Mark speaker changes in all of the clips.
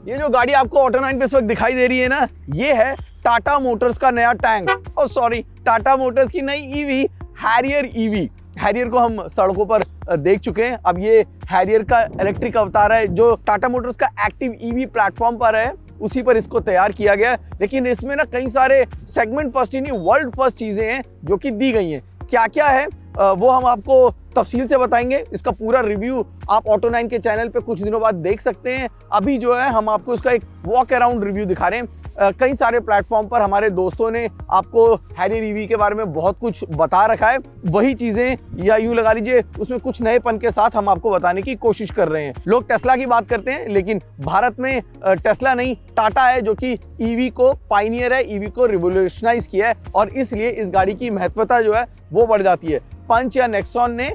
Speaker 1: ये जो गाड़ी आपको ऑटो9 पे इस वक्त दिखाई दे रही है ना, ये है टाटा मोटर्स का नया टैंक, और सॉरी टाटा मोटर्स की नई ईवी हैरियर ईवी। हैरियर को हम सड़कों पर देख चुके हैं, अब ये हैरियर का इलेक्ट्रिक अवतार है जो टाटा मोटर्स का एक्टिव ईवी प्लेटफॉर्म पर है, उसी पर इसको तैयार किया गया है। लेकिन इसमें ना कई सारे सेगमेंट फर्स्ट ही नहीं, वर्ल्ड फर्स्ट चीजें हैं जो कि दी गई हैं। क्या क्या है वो हम आपको तफसील से बताएंगे। इसका पूरा रिव्यू आप ऑटो9 के चैनल पे कुछ दिनों बाद देख सकते हैं। अभी जो है हम आपको इसका एक वॉक अराउंड रिव्यू दिखा रहे हैं। कई सारे प्लेटफॉर्म पर हमारे दोस्तों ने आपको हैरियर ईवी के बारे में बहुत कुछ बता रखा है, वही चीजें या यूं लगा लीजिए उसमें कुछ नएपन के साथ हम आपको बताने की कोशिश कर रहे हैं। लोग टेस्ला की बात करते हैं, लेकिन भारत में टेस्ला नहीं, टाटा है जो कि ईवी को पाइनियर है, ईवी को रिवोल्यूशनाइज किया है, और इसलिए इस गाड़ी की महत्वता जो है वो बढ़ जाती है। पंच या नेक्सॉन ने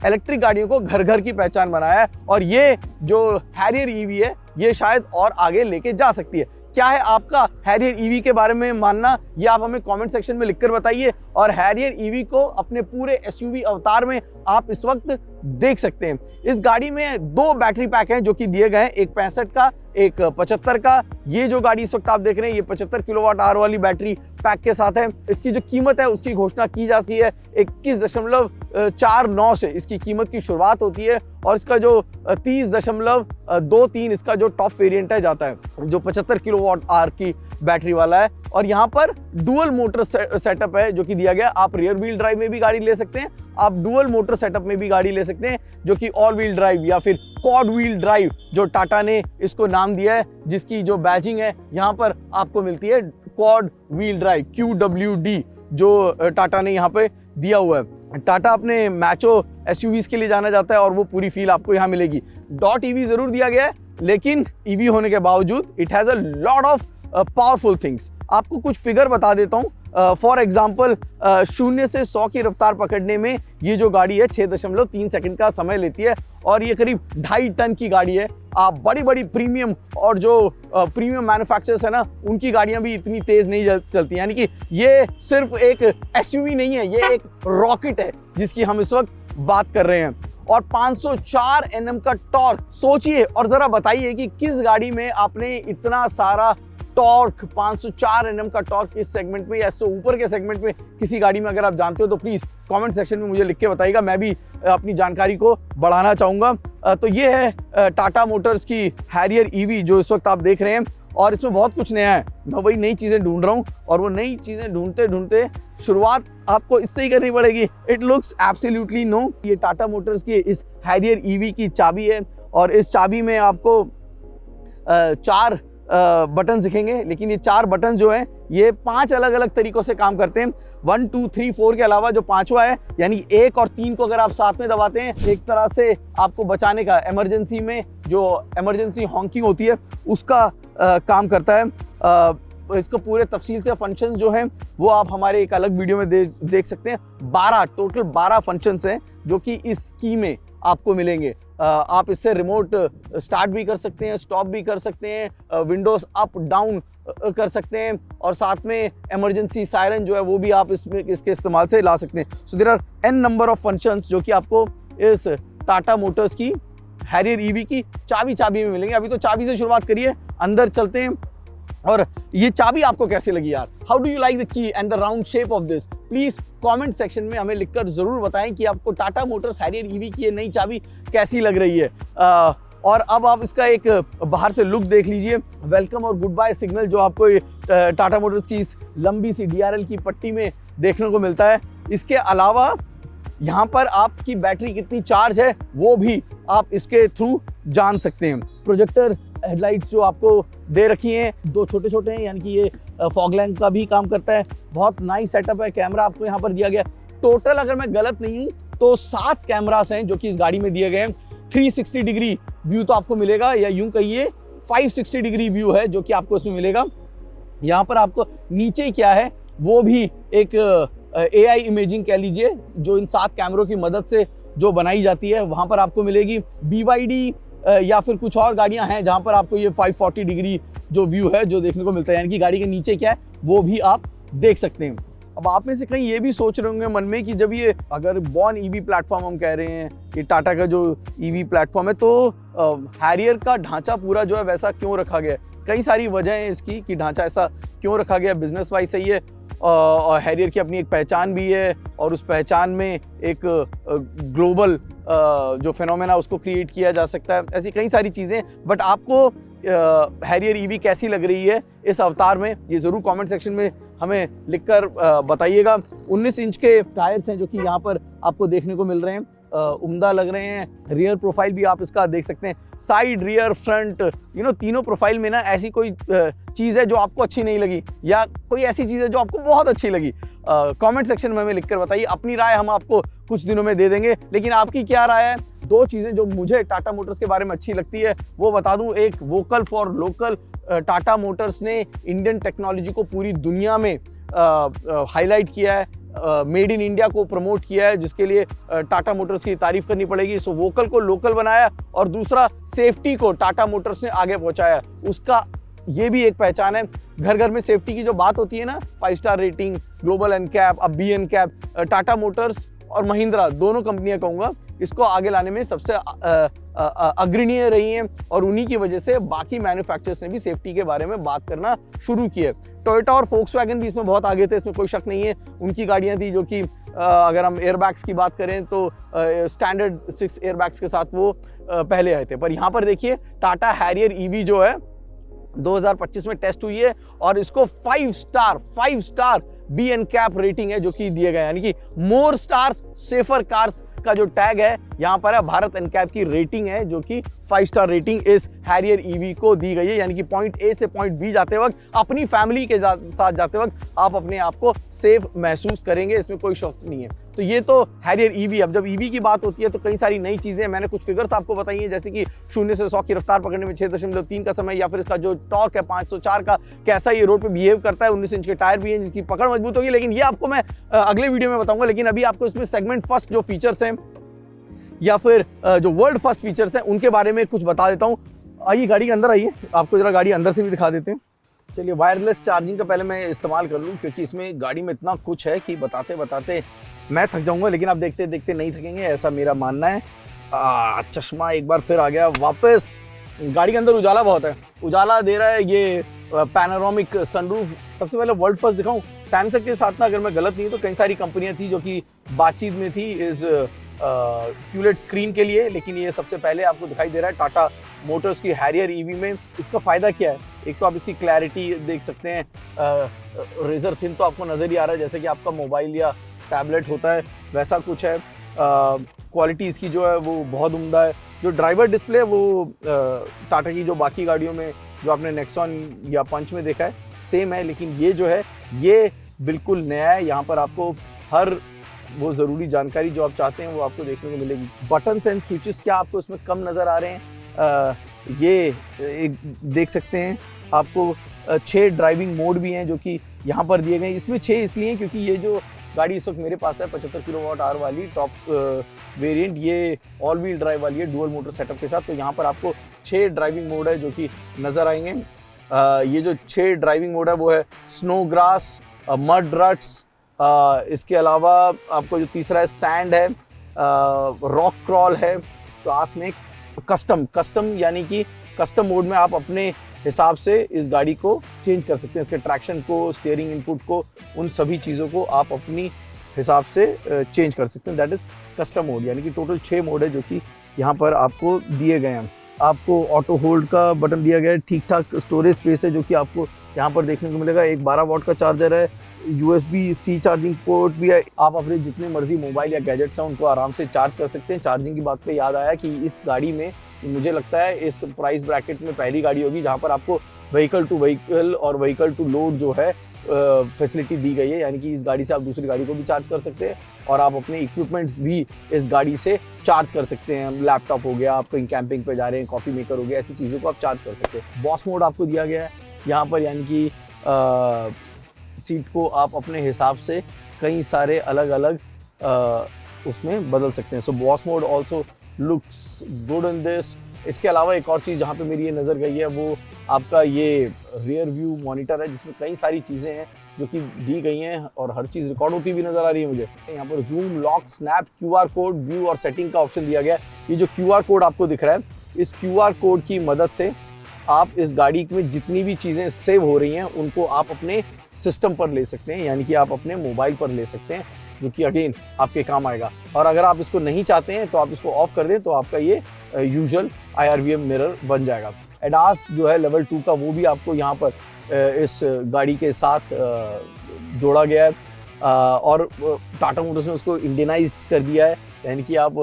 Speaker 1: इलेक्ट्रिक गाड़ियों को घर घर की पहचान बनाया है, और ये जो हैरियर ईवी है ये शायद और आगे लेके जा सकती है। क्या है आपका हैरियर ईवी के बारे में मानना, ये आप हमें कमेंट सेक्शन में लिखकर बताइए। और हैरियर ईवी को अपने पूरे एसयूवी अवतार में आप इस वक्त देख सकते हैं। इस गाड़ी में 2 बैटरी पैक हैं जो कि दिए गए हैं, एक 65 का, एक 75 का। ये जो गाड़ी इस वक्त आप देख रहे हैं ये 75 किलोवाट आवर वाली बैटरी पैक के साथ है। इसकी जो कीमत है उसकी घोषणा की जा सकती है 21.49 से इसकी कीमत की शुरुआत होती है, और इसका जो 30.23 इसका जो टॉप वेरिएंट है जाता है, जो 75 किलोवाट आवर की बैटरी वाला है। और यहाँ पर डुअल मोटर सेटअप है जो कि दिया गया। आप रियर व्हील ड्राइव में भी गाड़ी ले सकते हैं, आप डुअल मोटर सेटअप में भी गाड़ी ले सकते हैं, जो कि ऑल व्हील ड्राइव या फिर क्वाड व्हील ड्राइव जो टाटा ने इसको नाम दिया है, जिसकी जो बैजिंग है यहाँ पर आपको मिलती है क्वाड व्हील ड्राइव QWD जो टाटा ने यहाँ पे दिया हुआ है। टाटा अपने मैचो एसयूवीज के लिए जाना जाता है और वो पूरी फील आपको यहाँ मिलेगी। डॉट ईवी जरूर दिया गया है, लेकिन ईवी होने के बावजूद it has a lot of powerful things. आपको कुछ फिगर बता देता हूँ। फॉर एग्जाम्पल 0 से 100 की रफ्तार पकड़ने में ये जो गाड़ी है 6.3 सेकंड का समय लेती है, और ये करीब 2.5 टन की गाड़ी है। आप बड़ी बड़ी प्रीमियम और जो प्रीमियम मैन्युफैक्चरर्स है ना, उनकी गाड़ियां भी इतनी तेज नहीं चलती। यानी कि ये सिर्फ एक एसयूवी नहीं है, ये एक रॉकेट है जिसकी हम इस वक्त बात कर रहे हैं। और 504 Nm का टॉर्क, सोचिए और जरा बताइए कि किस गाड़ी में आपने इतना सारा टॉर्क, 504 Nm का टॉर्क इस सेगमेंट में या इससे ऊपर के सेगमेंट में किसी गाड़ी में अगर आप जानते हो तो प्लीज कमेंट सेक्शन में मुझे लिख के बताइएगा, मैं भी अपनी जानकारी को बढ़ाना चाहूंगा। तो ये है टाटा मोटर्स की हैरियर ईवी जो इस वक्त आप देख रहे हैं, और इसमें बहुत कुछ नया है। मैं वही नई चीजें ढूंढ रहा हूँ, और वो नई चीजें ढूंढते ढूंढते शुरुआत आपको इससे ही करनी पड़ेगी। It looks absolutely no. ये टाटा मोटर्स की इस हैरियर ईवी की चाबी है, और इस चाबी में आपको 4 बटन दिखेंगे, लेकिन ये 4 बटन जो हैं ये 5 अलग अलग तरीकों से काम करते हैं। 1 2 3 4 के अलावा जो 5वां है, यानी 1 और 3 को अगर आप साथ में दबाते हैं, एक तरह से आपको बचाने का, इमरजेंसी में जो इमरजेंसी हॉकिंग होती है उसका काम करता है। इसको पूरे तफसील से फंक्शंस जो हैं वो आप हमारे एक अलग वीडियो में देख सकते हैं। 12 फंक्शंस हैं जो कि इस की में आपको मिलेंगे। आप इससे रिमोट स्टार्ट भी कर सकते हैं, स्टॉप भी कर सकते हैं, विंडोज अप डाउन कर सकते हैं, और साथ में इमरजेंसी सायरन जो है वो भी आप इसके इस्तेमाल से ला सकते हैं। So there are n number of functions जो कि आपको इस टाटा मोटर्स की हैरियर ईवी की चाबी में मिलेंगे। अभी तो चाबी से शुरुआत करिए, अंदर चलते हैं। और ये चाबी आपको कैसे लगी यार? How do you like the key and the round shape of this? Please comment section में हमें लिखकर जरूर बताएं कि आपको टाटा मोटर्स हैरियर ईवी की ये नई चाबी कैसी लग रही है। और अब आप इसका एक बाहर से लुक देख लीजिए। वेलकम और गुड बाय सिग्नल जो आपको टाटा मोटर्स की इस लंबी सी DRL की पट्टी में देखने को मिलता है। इसके अलावा यहाँ पर आपकी बैटरी कितनी चार्ज है वो भी आप इसके थ्रू जान सकते हैं। प्रोजेक्टर हेडलाइट्स जो आपको दे रखी हैं, 2 छोटे हैं, यानी कि ये फॉग लैंप का भी काम करता है। बहुत नाइस सेटअप है। कैमरा आपको यहाँ पर दिया गया। टोटल अगर मैं गलत नहीं हूँ तो 7 कैमरास हैं जो कि इस गाड़ी में दिए गए हैं। 360 डिग्री व्यू तो आपको मिलेगा, या यूं कहिए 560 डिग्री व्यू है जो कि आपको इसमें मिलेगा। यहाँ पर आपको नीचे क्या है वो भी एक AI इमेजिंग कह लीजिए, जो इन 7 कैमरों की मदद से जो बनाई जाती है, वहाँ पर आपको मिलेगी। BYD या फिर कुछ और गाड़ियां हैं जहां पर आपको ये 540 डिग्री जो व्यू है जो देखने को मिलता है, यानी कि गाड़ी के नीचे क्या है वो भी आप देख सकते हैं। अब आप में से कहीं ये भी सोच रहे होंगे मन में कि जब ये अगर बॉर्न ईवी प्लेटफॉर्म हम कह रहे हैं ये टाटा का जो ईवी प्लेटफॉर्म है। तो हैरियर का ढांचा पूरा जो है वैसा क्यों रखा गया है? कई सारी वजह है इसकी कि ढांचा ऐसा क्यों रखा गया। बिजनेस वाइज सही है और हैरियर की अपनी एक पहचान भी है और उस पहचान में एक ग्लोबल जो फिनोमेना उसको क्रिएट किया जा सकता है। ऐसी कई सारी चीज़ें। बट आपको हैरियर ईवी कैसी लग रही है इस अवतार में, ये ज़रूर कमेंट सेक्शन में हमें लिखकर बताइएगा। 19 इंच के टायर्स हैं जो कि यहाँ पर आपको देखने को मिल रहे हैं, उम्दा लग रहे हैं। रियर प्रोफाइल भी आप इसका देख सकते हैं, साइड रियर फ्रंट तीनों प्रोफाइल में ना ऐसी कोई चीज़ है जो आपको अच्छी नहीं लगी या कोई ऐसी चीज़ है जो आपको बहुत अच्छी लगी, कमेंट सेक्शन में हमें लिखकर बताइए। अपनी राय हम आपको कुछ दिनों में दे देंगे, लेकिन आपकी क्या राय है? दो चीज़ें जो मुझे टाटा मोटर्स के बारे में अच्छी लगती है वो बता दूं। एक, vocal for local. Tata Motors ने इंडियन टेक्नोलॉजी को पूरी दुनिया में हाईलाइट किया है, मेड इन इंडिया को प्रमोट किया है, जिसके लिए टाटा मोटर्स की तारीफ करनी पड़ेगी। सो वोकल को लोकल बनाया और दूसरा सेफ्टी को टाटा मोटर्स ने आगे पहुंचाया, उसका ये भी एक पहचान है। घर घर में सेफ्टी की जो बात होती है ना, 5 स्टार रेटिंग, ग्लोबल एनकैप, अब बी एनकैप, टाटा मोटर्स और महिंद्रा दोनों कंपनियां कहूंगा इसको आगे लाने में सबसे अग्रणीय रही हैं और उन्हीं की वजह से बाकी मैन्युफैक्चरर्स ने भी सेफ्टी के बारे में बात करना शुरू की है। टोयोटा और फोक्सवैगन भी इसमें बहुत आगे थे, इसमें कोई शक नहीं है। उनकी गाड़ियां थी जो कि अगर हम एयरबैग्स की बात करें तो स्टैंडर्ड 6 एयरबैग्स के साथ वो पहले आए थे। पर यहाँ पर देखिए टाटा हैरियर ईवी जो है 2025 में टेस्ट हुई है और इसको 5 स्टार बी एनकैप रेटिंग है जो कि दिए गए, यानी कि मोर स्टार्स सेफर कार्स का जो टैग है यहाँ पर है, भारत एनकैप की रेटिंग है जो कि 5 स्टार रेटिंग इस हैरियर ईवी को दी गई है। यानी कि पॉइंट ए से पॉइंट बी जाते वक्त, अपनी फैमिली के साथ जाते वक्त आप अपने आप को सेफ महसूस करेंगे, इसमें कोई शक नहीं है। तो ये तो हैरियर ईवी। अब जब ईवी की बात होती है तो कई सारी नई चीजें, मैंने कुछ फिगर्स आपको बताई हैं, जैसे कि 0 से 100 की रफ्तार पकड़ने में 6.3 का समय, या फिर इसका जो टॉर्क है 504 का, कैसा ये रोड पे बिहेव करता है। 19 इंच के टायर भी हैं जिसकी पकड़ मजबूत होगी, लेकिन ये आपको मैं अगले वीडियो में बताऊंगा। लेकिन अभी आपको इसमें सेगमेंट फर्स्ट जो फीचर्स हैं या फिर जो वर्ल्ड फर्स्ट फीचर्स हैं उनके बारे में कुछ बता देता हूँ। आइए गाड़ी के अंदर आइए, आपको जरा गाड़ी अंदर से भी दिखा देते हैं। चलिए, वायरलेस चार्जिंग का पहले मैं इस्तेमाल कर लूँ क्योंकि इसमें गाड़ी में इतना कुछ है कि बताते बताते मैं थक जाऊंगा, लेकिन आप देखते देखते नहीं थकेंगे, ऐसा मेरा मानना है। चश्मा एक बार फिर आ गया वापस। गाड़ी के अंदर उजाला बहुत है, उजाला दे रहा है ये पैनोरामिक सनरूफ। सबसे पहले वर्ल्ड फर्स्ट दिखाऊं, सैमसंग के साथ ना अगर मैं गलत नहीं तो कई सारी कंपनियां थी जो कि बातचीत में थी इस क्यूलेट स्क्रीन के लिए, लेकिन ये सबसे पहले आपको दिखाई दे रहा है टाटा मोटर्स की हैरियर ईवी में। इसका फायदा क्या है? एक तो आप इसकी क्लैरिटी देख सकते हैं, रेजर थिन तो आपको नजर ही आ रहा है, जैसे कि आपका मोबाइल या टैबलेट होता है वैसा कुछ है। क्वालिटी इसकी जो है वो बहुत उम्दा है। जो ड्राइवर डिस्प्ले है वो टाटा की जो बाकी गाड़ियों में जो आपने नेक्सॉन या पंच में देखा है सेम है, लेकिन ये जो है ये बिल्कुल नया है। यहाँ पर आपको हर वो ज़रूरी जानकारी जो आप चाहते हैं वो आपको देखने को मिलेगी। बटन्स एंड स्विचेस क्या आपको इसमें कम नज़र आ रहे हैं? ये एक देख सकते हैं, आपको 6 ड्राइविंग मोड भी हैं जो कि यहाँ पर दिए गए। इसमें 6 इसलिए क्योंकि ये जो गाड़ी इस वक्त मेरे पास है 75 किलोवाट आवर वाली टॉप वेरिएंट, ये ऑल व्हील ड्राइव वाली है डुअल मोटर सेटअप के साथ। तो यहाँ पर आपको 6 ड्राइविंग मोड है जो कि नज़र आएंगे। ये जो 6 ड्राइविंग मोड है वो है स्नो ग्रास, मड रट्स, इसके अलावा आपको जो तीसरा है सैंड है, रॉक क्रॉल है, साथ में कस्टम यानी कि कस्टम मोड में आप अपने हिसाब से इस गाड़ी को चेंज कर सकते हैं। इसके ट्रैक्शन को, स्टीयरिंग इनपुट को, उन सभी चीज़ों को आप अपनी हिसाब से चेंज कर सकते हैं। That is custom mode. यानी कि टोटल 6 मोड है जो कि यहाँ पर आपको दिए गए हैं। आपको ऑटो होल्ड का बटन दिया गया है, ठीक ठाक स्टोरेज स्पेस है जो कि आपको यहाँ पर देखने को मिलेगा। एक 12 वॉट का चार्जर है, USB-C चार्जिंग पोर्ट भी है। आप अपने जितने मर्जी मोबाइल या गैजेट्स हैं उनको आराम से चार्ज कर सकते हैं। चार्जिंग की बात पे याद आया कि इस गाड़ी में मुझे लगता है इस प्राइस ब्रैकेट में पहली गाड़ी होगी जहाँ पर आपको व्हीकल टू व्हीकल और व्हीकल टू लोड जो है फैसिलिटी दी गई है। यानी कि इस गाड़ी से आप दूसरी गाड़ी को भी चार्ज कर सकते हैं और आप अपने इक्विपमेंट्स भी इस गाड़ी से चार्ज कर सकते हैं। लैपटॉप हो गया, आप कहीं कैंपिंग पे जा रहे हैं, कॉफ़ी मेकर हो गया, ऐसी चीज़ों को आप चार्ज कर सकते हैं। बॉस मोड आपको दिया गया है यहाँ पर, यानी कि सीट को आप अपने हिसाब से कई सारे अलग अलग उसमें बदल सकते हैं। So boss mode also looks good in this. इसके अलावा एक और चीज़ जहाँ पे मेरी ये नज़र गई है वो आपका ये रियर व्यू मॉनिटर है जिसमें कई सारी चीज़ें हैं जो कि दी गई हैं और हर चीज़ रिकॉर्ड होती हुई नज़र आ रही है मुझे। यहाँ पर zoom, lock, snap, QR code, view और सेटिंग का ऑप्शन दिया गया है। ये जो QR कोड आपको दिख रहा है, इस QR कोड की मदद से आप इस गाड़ी में जितनी भी चीज़ें सेव हो रही हैं उनको आप अपने सिस्टम पर ले सकते हैं, यानी कि आप अपने मोबाइल पर ले सकते हैं, जो कि अगेन आपके काम आएगा। और अगर आप इसको नहीं चाहते हैं तो आप इसको ऑफ कर दें तो आपका ये यूजुअल IRVM मिरर बन जाएगा। ADAS जो है लेवल 2 का, वो भी आपको यहाँ पर इस गाड़ी के साथ जोड़ा गया है और टाटा मोटर्स ने उसको इंडियनाइज कर दिया है, यानी कि आप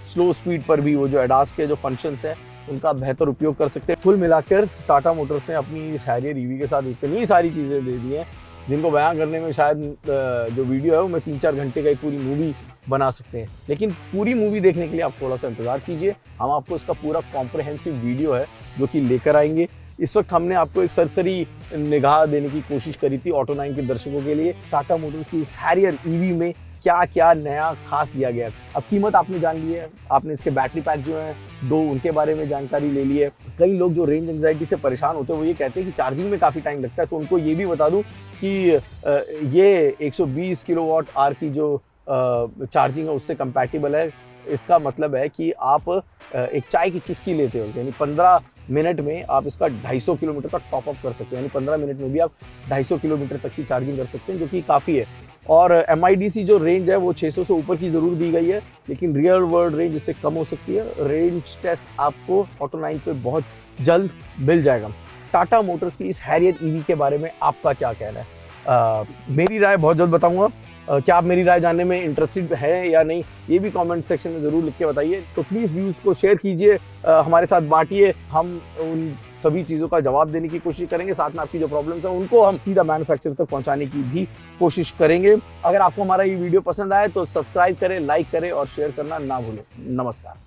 Speaker 1: स्लो स्पीड पर भी वो जो ADAS के जो फंक्शंस हैं उनका बेहतर उपयोग कर सकते हैं। कुल मिलाकर टाटा मोटर्स ने अपनी इस हैरियर EV के साथ इतनी सारी चीज़ें दे दी हैं जिनको बयां करने में शायद जो वीडियो है वो मैं 3-4 घंटे का एक पूरी मूवी बना सकते हैं। लेकिन पूरी मूवी देखने के लिए आप थोड़ा सा इंतज़ार कीजिए, हम आपको इसका पूरा कॉम्प्रहेंसिव वीडियो है जो कि लेकर आएंगे। इस वक्त हमने आपको एक सरसरी निगाह देने की कोशिश करी थी ऑटो 9 के दर्शकों के लिए टाटा मोटर्स की इस हैरियर EV में क्या क्या नया खास दिया गया है। अब कीमत आपने जान ली है, आपने इसके बैटरी पैक जो हैं 2 उनके बारे में जानकारी ले ली है। कई लोग जो रेंज एंजाइटी से परेशान होते हैं वो ये कहते हैं कि चार्जिंग में काफ़ी टाइम लगता है, तो उनको ये भी बता दूं कि ये 120 किलोवाट आवर की जो चार्जिंग है उससे कंपैटिबल है। इसका मतलब है कि आप एक चाय की चुस्की लेते हो, यानी 15 मिनट में आप इसका 250 किलोमीटर का टॉप अप कर सकते हैं, यानी 15 मिनट में भी आप 250 किलोमीटर तक की चार्जिंग कर सकते हैं, जो कि काफ़ी है। और MIDC जो रेंज है वो 600 से ऊपर की ज़रूर दी गई है, लेकिन रियल वर्ल्ड रेंज इससे कम हो सकती है। रेंज टेस्ट आपको ऑटो 9 पे बहुत जल्द मिल जाएगा। टाटा मोटर्स की इस हैरियर EV के बारे में आपका क्या कहना है? मेरी राय बहुत जल्द बताऊंगा। क्या आप मेरी राय जानने में इंटरेस्टेड हैं या नहीं, ये भी कमेंट सेक्शन में ज़रूर लिख के बताइए। तो प्लीज़ व्यूज़ को शेयर कीजिए, हमारे साथ बांटिए, हम उन सभी चीज़ों का जवाब देने की कोशिश करेंगे। साथ में आपकी जो प्रॉब्लम्स हैं उनको हम सीधा मैन्युफैक्चरर तक पहुंचाने की भी कोशिश करेंगे। अगर आपको हमारा ये वीडियो पसंद आए तो सब्सक्राइब करें, लाइक करें और शेयर करना ना भूलें। नमस्कार।